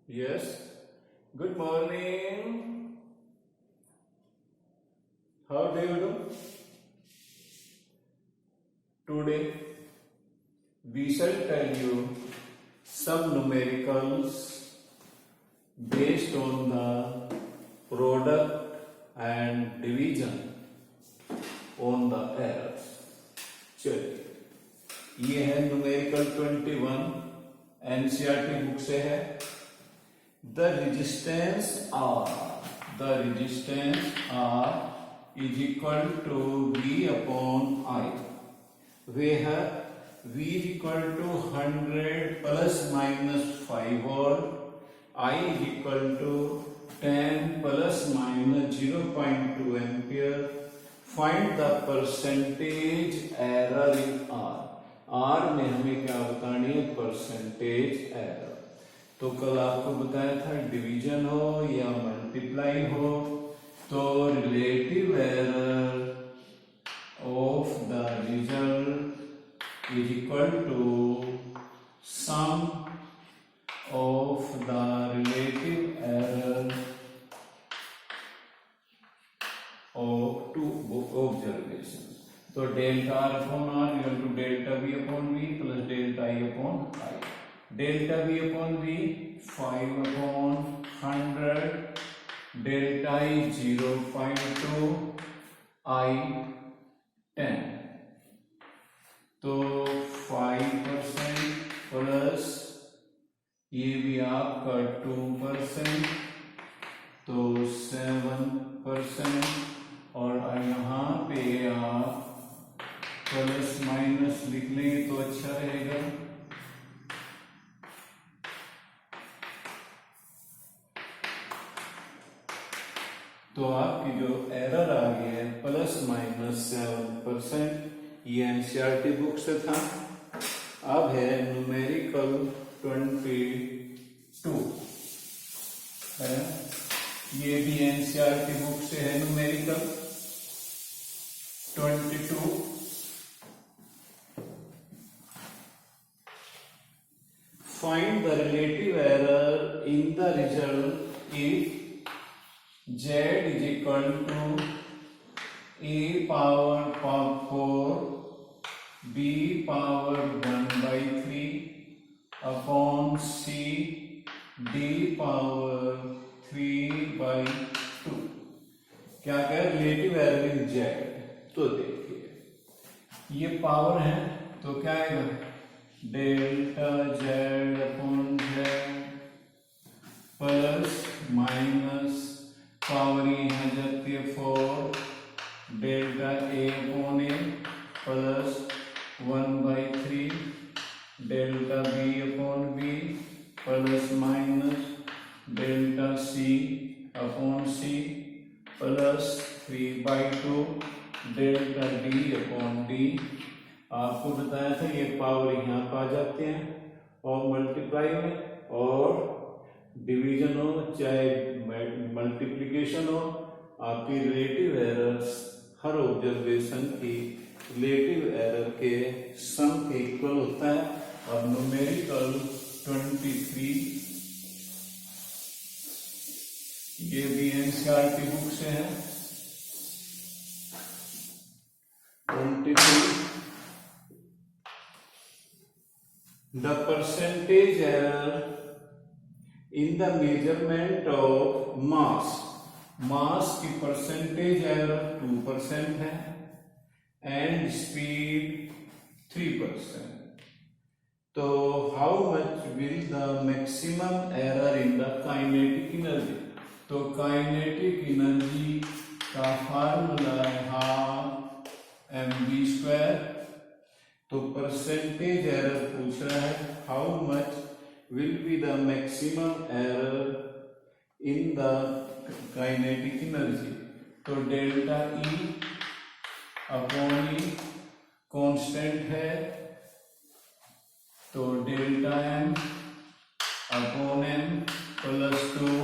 Yes. Good morning. How do you do? Today we shall tell you some numericals based on the product and division on the errors. चलिए ये है numerical 21 NCERT book से है. The resistance R is equal to V upon I, where V is equal to 100 plus minus 5 volt, I is equal to 10 plus minus 0.2 ampere. Find the percentage error in R. R में हमें क्या बतानी है? Percentage error. तो कल आपको बताया था डिवीजन हो या मल्टीप्लाई हो तो relative error of the result is equal to sum of the relative error of two observation. तो delta R upon R equal to delta B upon V plus delta I upon I. Delta B upon V 5 upon 100, delta I 0.2, I 10. तो 5% plus ये भी आपका 2%, तो 7%. और यहाँ पे आप प्लस माइनस लिख लेंगे तो अच्छा रहेगा. तो आपकी जो एरर आ गई है प्लस माइनस 7%, ये एनसीईआरटी बुक से था. अब है न्यूमेरिकल 22 है, ये भी एनसीईआरटी बुक से है. Numerical 22 find the relative error in the result if Z is equal to A power 4 B power 1/3 upon C D power 3/2. क्या कह रिलेटिव एरर इन Z. तो देखिए ये पावर है तो क्या आएगा? Delta Z upon Z plus minus power यहाँ जाती है 4, delta A upon A plus 1/3 delta B upon B plus minus delta C upon C plus 3/2 delta D upon D. आपको बताया था ये पावर यहाँ पर आ जाते हैं और मल्टीप्लाई में, और डिवीजन हो चाहे मल्टीप्लिकेशन हो, आपकी रिलेटिव एरर्स हर ऑब्जर्वेशन की रिलेटिव एरर के सम के इक्वल होता है. और न्यूमेरिकल 23 ये भी एनसीईआरटी बुक से है. 23 the percentage error in the measurement of mass की परसेंटेज एरर 2% है and speed 3%. तो how much will the maximum error in the kinetic energy? तो काइनेटिक एनर्जी का फार्मूला है हाफ mv². तो परसेंटेज एरर पूछ रहा है how much will be the maximum error in the kinetic energy. तो delta E upon E constant है, तो delta M upon M plus 2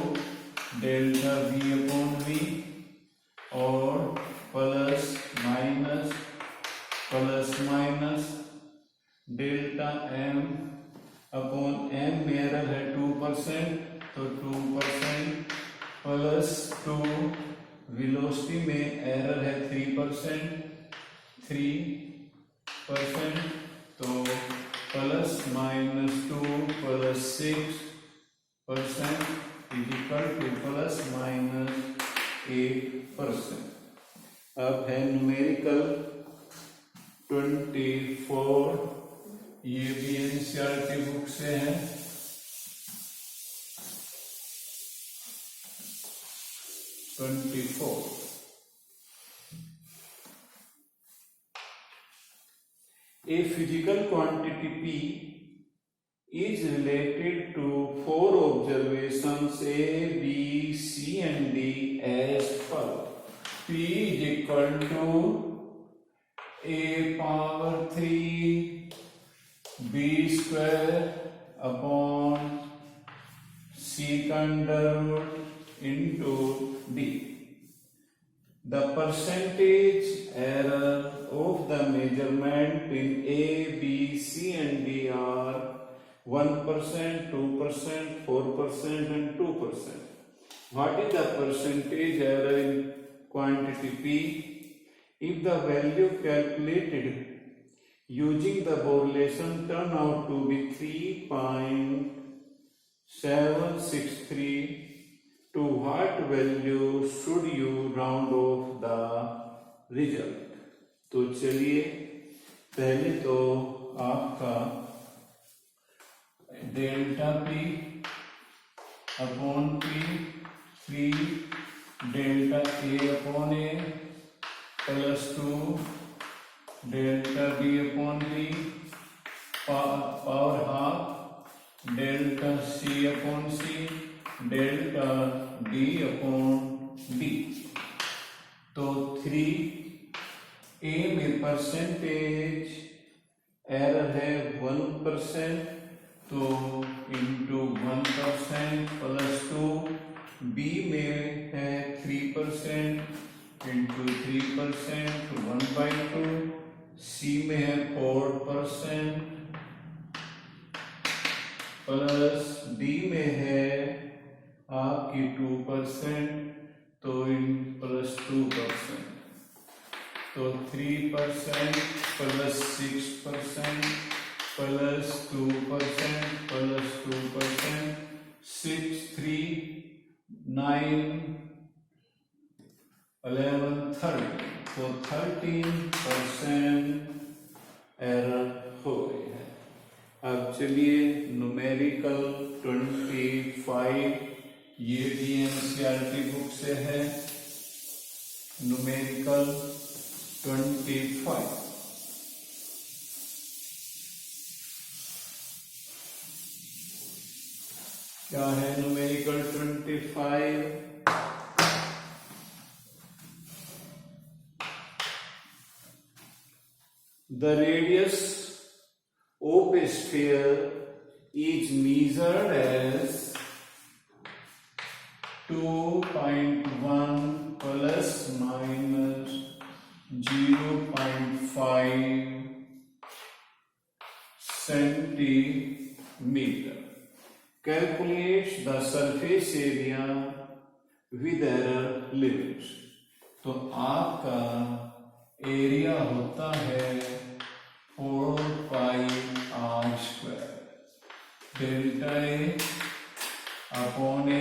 delta V upon V और plus minus delta M upon M में error है 2%, तो 2% plus 2, velocity में error है 3%, तो plus minus 2 plus 6% equal two plus minus 8%। अब है न्यूमेरिकल 24, ये भी एनसीईआरटी बुक से है। A physical quantity P is related to 4 observations A, B, C and D as follows. P is equal to A power 3 B square upon C under root into D. The percentage error of the measurement in A, B, C and D are 1%, 2%, 4% and 2%. What is the percentage error in quantity P? If the value calculated using the correlation turn out to be 3.763, to what value should you round off the result? तो चलिए पहले तो आपका delta P upon P 3 delta A upon A plus 2 delta B upon B power half delta C upon C delta D upon D. तो 3 ए में percentage error है 1%, तो into 1% plus 2, B में है 3% इंटू 3% 1/2, सी में है 4% प्लस डी में है आपकी 2%, तो इन प्लस 2%, तो 3% प्लस 6% प्लस 2% प्लस 2%, 6, 3, 9, 11, 13, तो 13% एरर हो गई है। अब चलिए न्यूमेरिकल 25, ये भी एनसीईआरटी बुक से है। न्यूमेरिकल 25 क्या है? Numerical 25 the radius of a sphere is measured as 2.1 plus minus 0.5 centimeter. Calculates the surface area with error limits. तो आपका एरिया होता है 4πr², delta A upon a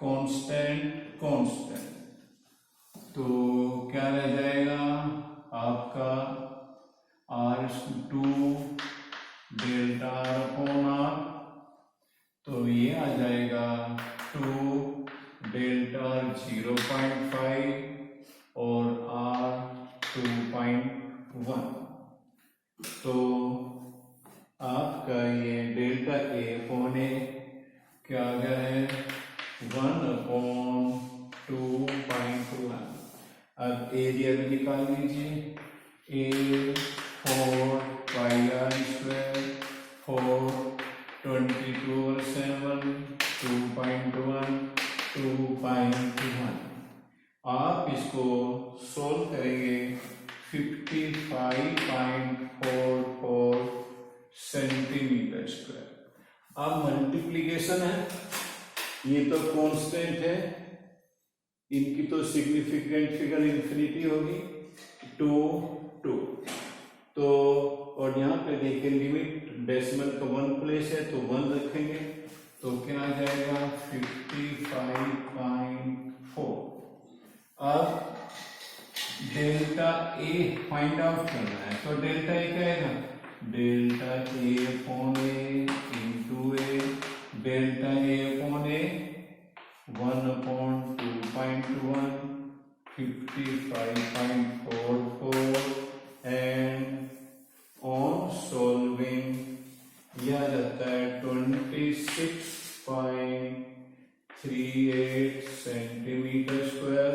constant, तो क्या रह जाएगा आपका r2 delta R upon are, तो ये आ जाएगा 2 डेल्टा 0.5 और r 2.1, तो आपका ये डेल्टा ए अपॉन ए क्या आ गया है 1/2.1। अब एरिया भी निकाल लीजिए, ए 4πr², 4, 22/7, 2.1, 2.1। आप इसको सोल्व करेंगे 55.44 सेंटीमीटर स्क्वायर। अब मल्टीप्लीकेशन है ये तो कांस्टेंट है, इनकी तो सिग्निफिकेंट फिगर इंफिनिटी होगी 2 2। तो और यहाँ पे देखिए लिमिट डेसिमल का 1 प्लेस है तो 1 रखेंगे, तो क्या आ जाएगा 55.4। अब डेल्टा ए फाइंड आउट करना है, तो डेल्टा ए क्या आएगा, delta A upon A into A, delta A upon A 1/2.1 55.44 and on solving यह आ जाता है 26.38 सेंटीमीटर स्क्वायर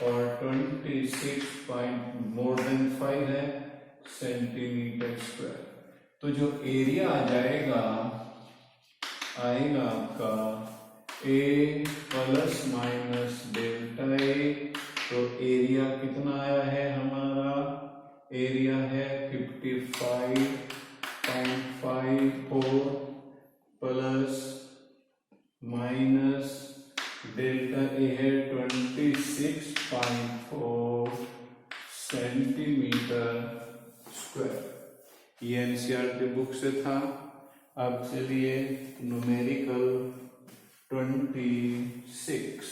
और 26.5 है सेंटीमीटर स्क्वायर। तो जो एरिया आ जाएगा आएगा आपका ए प्लस माइनस डेल्टा ए, तो एरिया कितना आया है हमारा, एरिया है 55.54 प्लस माइनस डेल्टा ए है 26.4 सेंटीमीटर स्क्वायर। ये एनसीईआरटी बुक से था। अब चलिए न्यूमेरिकल 26।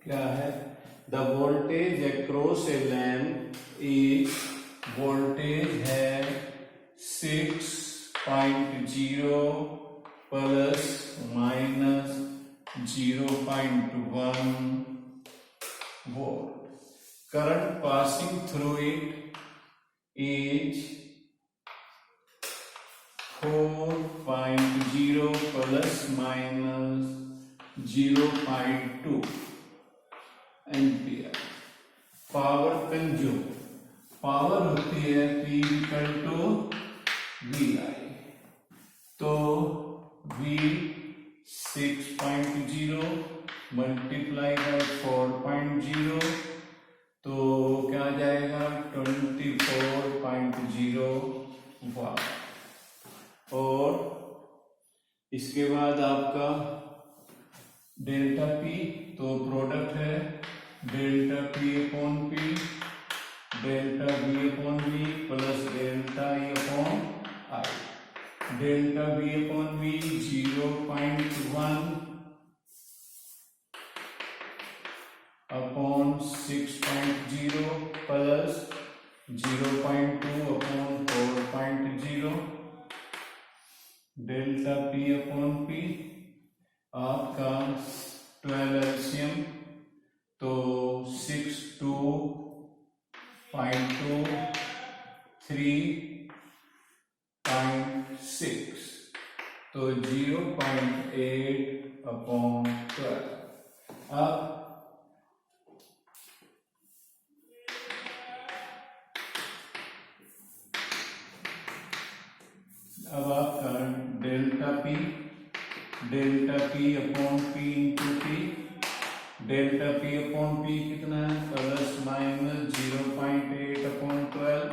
क्या है, the voltage across A lamp is, voltage है 6.0 plus minus 0.1 volt, current passing through it is 4.0 plus minus 0.2 ampere. Power consume, power होती है P इक्वल टू VI, तो V 6.0 मल्टीप्लाई बाय 4.0 तो क्या आ जाएगा 24.0 वाट। और इसके बाद आपका डेल्टा पी, तो प्रोडक्ट है delta P upon P, delta B upon B plus delta E upon I. Delta B upon B 0.1 upon 6.0 plus 0.2 upon 4.0, delta P upon P आपका 12 एलसीएम, तो 62.2 3.6, तो 0.8 अपॉन 12। अब आपका delta P upon P into P, delta P upon P कितना है plus minus 0.8 upon 12,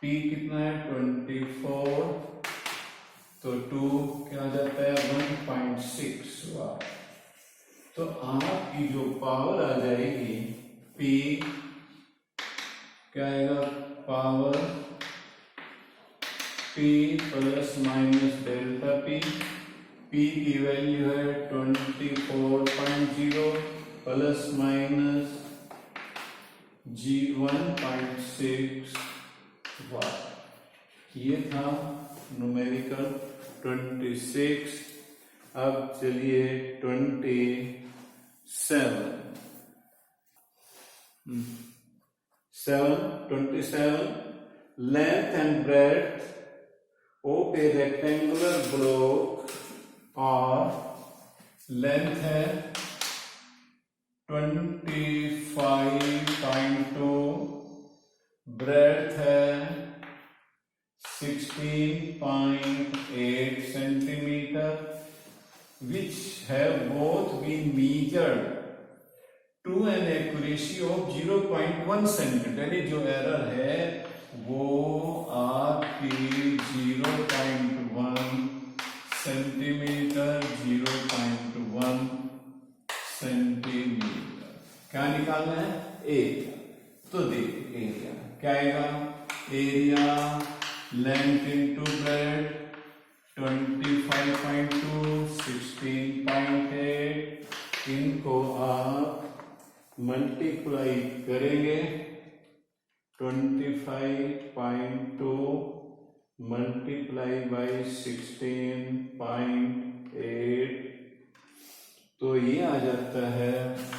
P कितना है 24, तो 2 क्या आ जाता है 1.6 वाट। तो आपकी जो पावर आ जाएगी पी क्या आएगा, power P plus minus delta P, P की वैल्यू है 24.0 प्लस माइनस 1.6 वाट। ये था न्यूमेरिकल 26। अब चलिए 27 length and breadth of a rectangular block और लेंथ है 25.2 ब्रेथ है 16.8 centimetre, which have both been measured to an accuracy of 0.1 centimetre. यानी जो एरर है वो आपकी 0.1 सेंटीमीटर, 0.1 सेंटीमीटर। क्या निकालना है? एरिया। तो देखिए एरिया क्या आएगा? एरिया लेंथ इंटू ब्रेड 25.2 16.8, इनको आप मल्टीप्लाई करेंगे 25.2 मल्टीप्लाई बाई 16.8, तो ये आ जाता है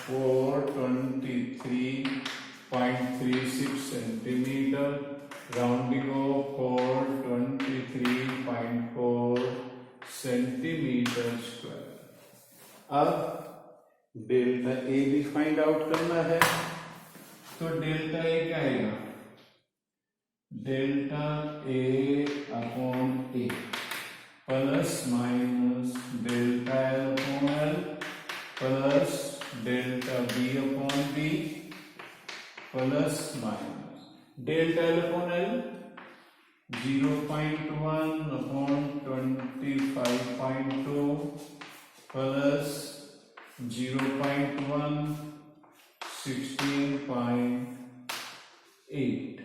423.36 centimetre, rounding off 423.4 centimetre square. अब डेल्टा ए भी फाइंड आउट करना है, तो डेल्टा ए क्या आएगा? Delta A upon A plus minus delta L upon L plus delta B upon B plus minus delta L upon L 0.1 upon 25.2 plus 0.1 16.8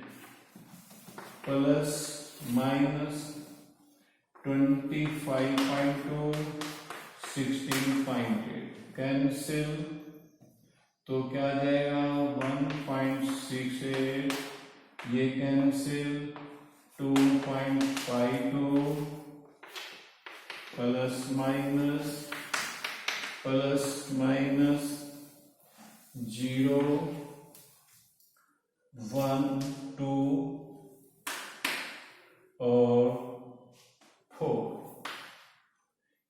plus minus 25.2 16.8 cancel, तो क्या आ जाएगा? 1.68, ये कैंसिल 2.52 प्लस माइनस 0 1 2 और 4,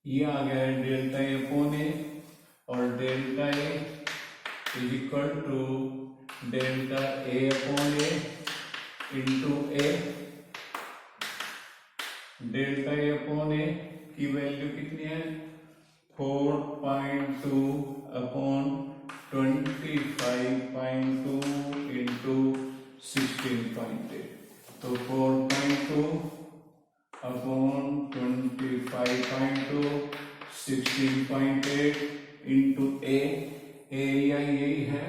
ये आ गया delta A upon A, और delta A is equal to delta A upon A into A. Delta A upon A की value कितनी है? 4.2 अपॉन 25.2 इंटू 16.8, तो 4.2 अपॉन 25.2 16.8 इंटू ए, एरिया यही है,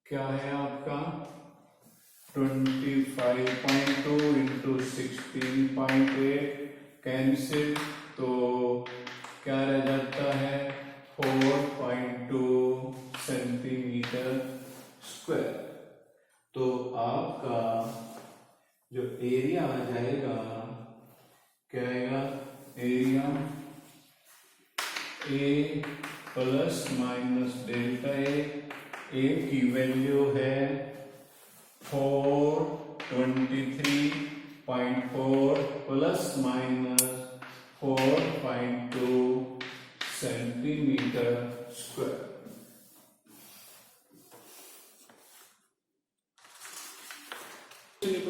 क्या है आपका? 25.2 इंटू 16.8 कैंसिल, तो क्या रह जाता है? 4.2 सेंटीमीटर स्क्वायर। तो आपका जो एरिया आ जाएगा क्या आएगा? Area A plus minus delta A की वैल्यू है 423.4 प्लस माइनस 4.2 सेंटीमीटर स्क्वायर। चलिए